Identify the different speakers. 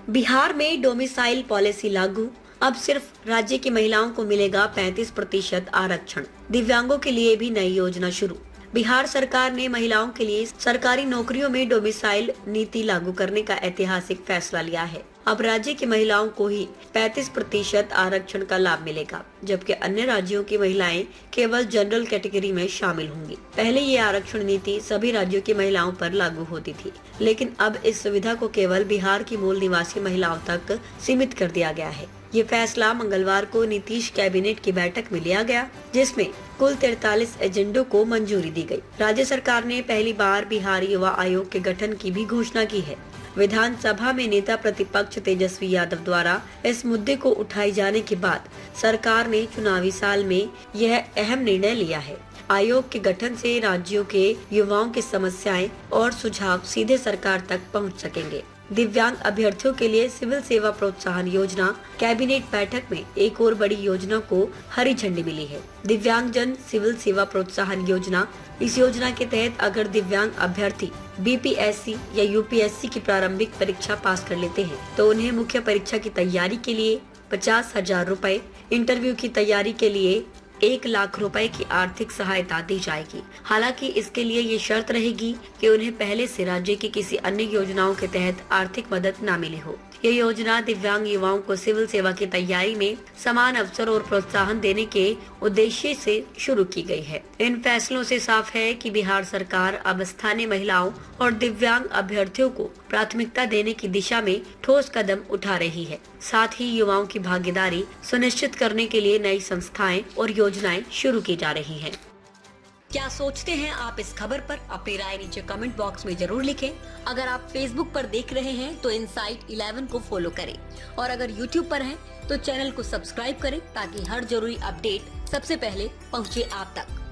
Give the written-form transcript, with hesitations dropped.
Speaker 1: बिहार में domicile policy लागू। अब सिर्फ राज्य की महिलाओं को मिलेगा 35% आरक्षण। दिव्यांगों के लिए भी नई योजना शुरू। बिहार सरकार ने महिलाओं के लिए सरकारी नौकरियों में डोमिसाइल नीति लागू करने का ऐतिहासिक फैसला लिया है। अब राज्य की महिलाओं को ही 35% आरक्षण का लाभ मिलेगा, जबकि अन्य राज्यों की महिलाएं केवल जनरल कैटेगरी में शामिल होंगी। पहले ये आरक्षण नीति सभी राज्यों की महिलाओं पर लागू होती थी, लेकिन अब इस सुविधा को केवल बिहार की मूल निवासी महिलाओं तक सीमित कर दिया गया है। ये फैसला मंगलवार को नीतीश कैबिनेट की बैठक में लिया गया, जिसमें कुल 43 एजेंडों को मंजूरी दी गई। राज्य सरकार ने पहली बार बिहार युवा आयोग के गठन की भी घोषणा की है। विधानसभा में नेता प्रतिपक्ष तेजस्वी यादव द्वारा इस मुद्दे को उठाए जाने के बाद सरकार ने चुनावी साल में यह अहम निर्णय लिया है। आयोग के गठन से राज्यों के युवाओं की समस्याएं और सुझाव सीधे सरकार तक पहुंच सकेंगे। दिव्यांग अभ्यर्थियों के लिए सिविल सेवा प्रोत्साहन योजना। कैबिनेट बैठक में एक और बड़ी योजना को हरी झंडी मिली है, दिव्यांग जन सिविल सेवा प्रोत्साहन योजना। इस योजना के तहत अगर दिव्यांग अभ्यर्थी बीपीएससी या यूपीएससी की प्रारंभिक परीक्षा पास कर लेते हैं, तो उन्हें मुख्य परीक्षा की तैयारी के लिए 50,000 रुपए, इंटरव्यू की तैयारी के लिए 1 लाख रुपए की आर्थिक सहायता दी जाएगी। हालांकि इसके लिए ये शर्त रहेगी कि उन्हें पहले से राज्य की किसी अन्य योजनाओं के तहत आर्थिक मदद न मिली हो। ये योजना दिव्यांग युवाओं को सिविल सेवा की तैयारी में समान अवसर और प्रोत्साहन देने के उद्देश्य से शुरू की गई है। इन फैसलों से साफ है कि बिहार सरकार अब स्थानीय महिलाओं और दिव्यांग अभ्यर्थियों को प्राथमिकता देने की दिशा में ठोस कदम उठा रही है। साथ ही युवाओं की भागीदारी सुनिश्चित करने के लिए नई संस्थाएं और योजनाएं शुरू की जा रही हैं। क्या सोचते हैं आप इस खबर पर? अपनी राय नीचे कमेंट बॉक्स में जरूर लिखें। अगर आप फेसबुक पर देख रहे हैं तो इनसाइट 11 को फॉलो करें, और अगर यूट्यूब पर हैं तो चैनल को सब्सक्राइब करें ताकि हर जरूरी अपडेट सबसे पहले पहुंचे आप तक।